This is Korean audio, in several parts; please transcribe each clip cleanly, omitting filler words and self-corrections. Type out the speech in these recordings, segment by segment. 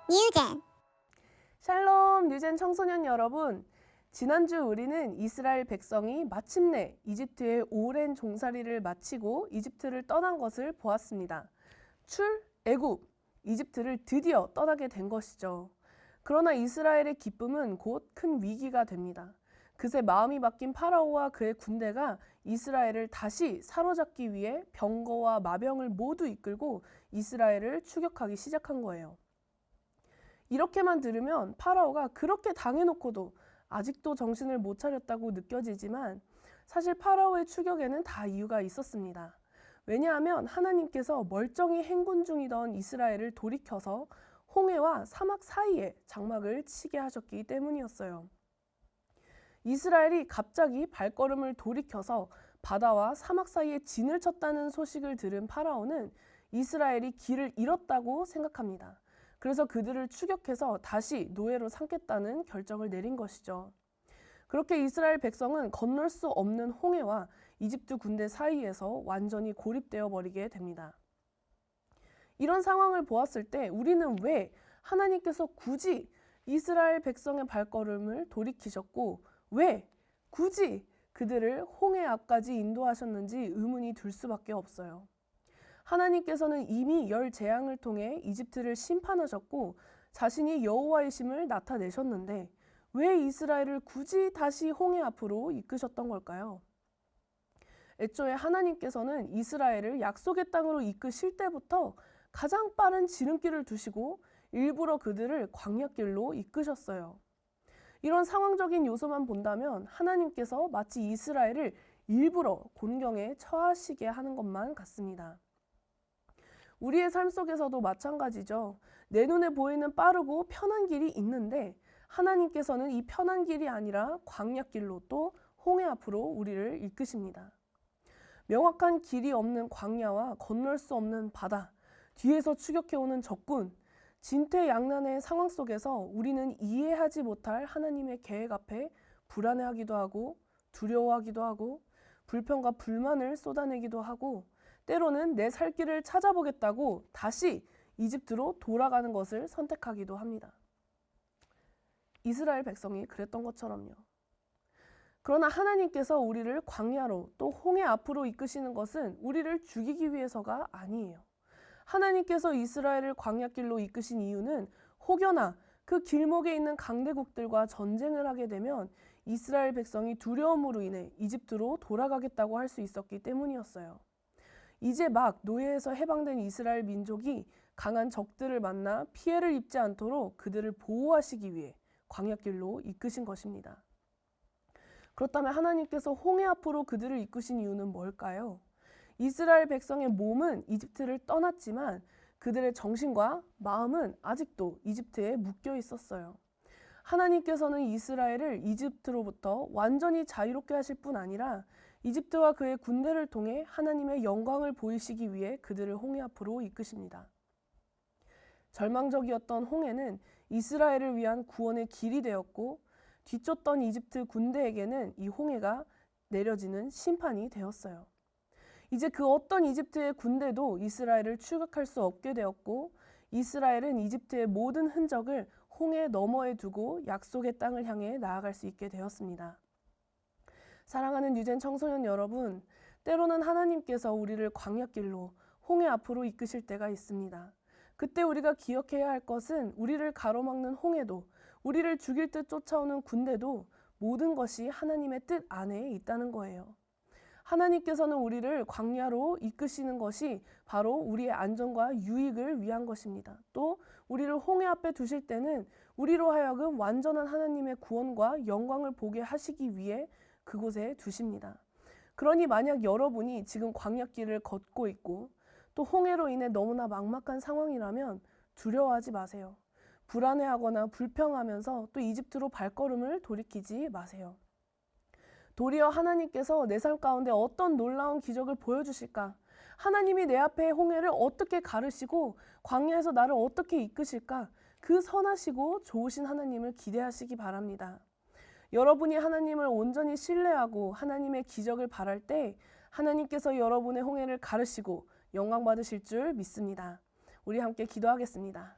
뉴젠. 샬롬 뉴젠 청소년 여러분, 지난주 우리는 이스라엘 백성이 마침내 이집트의 오랜 종살이를 마치고 이집트를 떠난 것을 보았습니다. 출애굽, 이집트를 드디어 떠나게 된 것이죠. 그러나 이스라엘의 기쁨은 곧 큰 위기가 됩니다. 그새 마음이 바뀐 파라오와 그의 군대가 이스라엘을 다시 사로잡기 위해 병거와 마병을 모두 이끌고 이스라엘을 추격하기 시작한 거예요. 이렇게만 들으면 파라오가 그렇게 당해놓고도 아직도 정신을 못 차렸다고 느껴지지만 사실 파라오의 추격에는 다 이유가 있었습니다. 왜냐하면 하나님께서 멀쩡히 행군 중이던 이스라엘을 돌이켜서 홍해와 사막 사이에 장막을 치게 하셨기 때문이었어요. 이스라엘이 갑자기 발걸음을 돌이켜서 바다와 사막 사이에 진을 쳤다는 소식을 들은 파라오는 이스라엘이 길을 잃었다고 생각합니다. 그래서 그들을 추격해서 다시 노예로 삼겠다는 결정을 내린 것이죠. 그렇게 이스라엘 백성은 건널 수 없는 홍해와 이집트 군대 사이에서 완전히 고립되어 버리게 됩니다. 이런 상황을 보았을 때 우리는 왜 하나님께서 굳이 이스라엘 백성의 발걸음을 돌이키셨고 왜 굳이 그들을 홍해 앞까지 인도하셨는지 의문이 들 수밖에 없어요. 하나님께서는 이미 열 재앙을 통해 이집트를 심판하셨고 자신이 여호와이심을 나타내셨는데 왜 이스라엘을 굳이 다시 홍해 앞으로 이끄셨던 걸까요? 애초에 하나님께서는 이스라엘을 약속의 땅으로 이끄실 때부터 가장 빠른 지름길을 두시고 일부러 그들을 광야길로 이끄셨어요. 이런 상황적인 요소만 본다면 하나님께서 마치 이스라엘을 일부러 곤경에 처하시게 하는 것만 같습니다. 우리의 삶 속에서도 마찬가지죠. 내 눈에 보이는 빠르고 편한 길이 있는데 하나님께서는 이 편한 길이 아니라 광야길로 또 홍해 앞으로 우리를 이끄십니다. 명확한 길이 없는 광야와 건널 수 없는 바다, 뒤에서 추격해오는 적군, 진퇴양난의 상황 속에서 우리는 이해하지 못할 하나님의 계획 앞에 불안해하기도 하고 두려워하기도 하고 불평과 불만을 쏟아내기도 하고 때로는 내 살 길을 찾아보겠다고 다시 이집트로 돌아가는 것을 선택하기도 합니다. 이스라엘 백성이 그랬던 것처럼요. 그러나 하나님께서 우리를 광야로 또 홍해 앞으로 이끄시는 것은 우리를 죽이기 위해서가 아니에요. 하나님께서 이스라엘을 광야길로 이끄신 이유는 혹여나 그 길목에 있는 강대국들과 전쟁을 하게 되면 이스라엘 백성이 두려움으로 인해 이집트로 돌아가겠다고 할 수 있었기 때문이었어요. 이제 막 노예에서 해방된 이스라엘 민족이 강한 적들을 만나 피해를 입지 않도록 그들을 보호하시기 위해 광야길로 이끄신 것입니다. 그렇다면 하나님께서 홍해 앞으로 그들을 이끄신 이유는 뭘까요? 이스라엘 백성의 몸은 이집트를 떠났지만 그들의 정신과 마음은 아직도 이집트에 묶여 있었어요. 하나님께서는 이스라엘을 이집트로부터 완전히 자유롭게 하실 뿐 아니라 이집트와 그의 군대를 통해 하나님의 영광을 보이시기 위해 그들을 홍해 앞으로 이끄십니다. 절망적이었던 홍해는 이스라엘을 위한 구원의 길이 되었고 뒤쫓던 이집트 군대에게는 이 홍해가 내려지는 심판이 되었어요. 이제 그 어떤 이집트의 군대도 이스라엘을 추격할 수 없게 되었고 이스라엘은 이집트의 모든 흔적을 홍해 너머에 두고 약속의 땅을 향해 나아갈 수 있게 되었습니다. 사랑하는 뉴젠 청소년 여러분, 때로는 하나님께서 우리를 광야길로 홍해 앞으로 이끄실 때가 있습니다. 그때 우리가 기억해야 할 것은 우리를 가로막는 홍해도 우리를 죽일 듯 쫓아오는 군대도 모든 것이 하나님의 뜻 안에 있다는 거예요. 하나님께서는 우리를 광야로 이끄시는 것이 바로 우리의 안전과 유익을 위한 것입니다. 또 우리를 홍해 앞에 두실 때는 우리로 하여금 완전한 하나님의 구원과 영광을 보게 하시기 위해 그곳에 두십니다. 그러니 만약 여러분이 지금 광야길을 걷고 있고 또 홍해로 인해 너무나 막막한 상황이라면 두려워하지 마세요. 불안해하거나 불평하면서 또 이집트로 발걸음을 돌이키지 마세요. 도리어 하나님께서 내 삶 가운데 어떤 놀라운 기적을 보여주실까? 하나님이 내 앞에 홍해를 어떻게 가르시고 광야에서 나를 어떻게 이끄실까? 그 선하시고 좋으신 하나님을 기대하시기 바랍니다. 여러분이 하나님을 온전히 신뢰하고 하나님의 기적을 바랄 때 하나님께서 여러분의 홍해를 가르시고 영광 받으실 줄 믿습니다. 우리 함께 기도하겠습니다.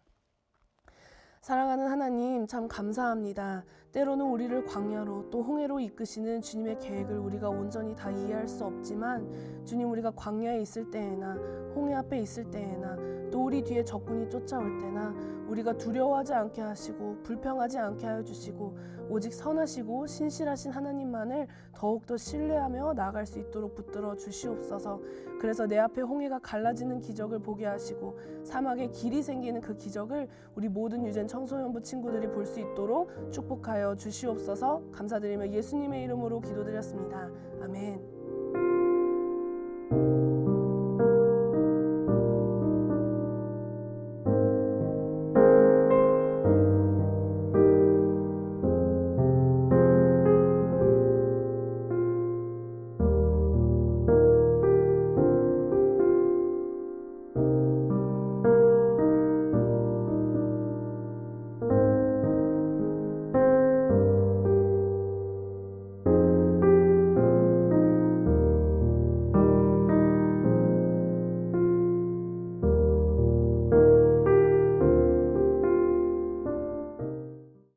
사랑하는 하나님, 참 감사합니다. 때로는 우리를 광야로 또 홍해로 이끄시는 주님의 계획을 우리가 온전히 다 이해할 수 없지만 주님, 우리가 광야에 있을 때에나 홍해 앞에 있을 때에나 또 우리 뒤에 적군이 쫓아올 때나 우리가 두려워하지 않게 하시고 불평하지 않게 하여 주시고 오직 선하시고 신실하신 하나님만을 더욱더 신뢰하며 나아갈 수 있도록 붙들어 주시옵소서. 그래서 내 앞에 홍해가 갈라지는 기적을 보게 하시고 사막에 길이 생기는 그 기적을 우리 모든 유젠 청소년부 친구들이 볼 수 있도록 축복하여 주시옵소서. 감사드리며 예수님의 이름으로 기도드렸습니다. 아멘.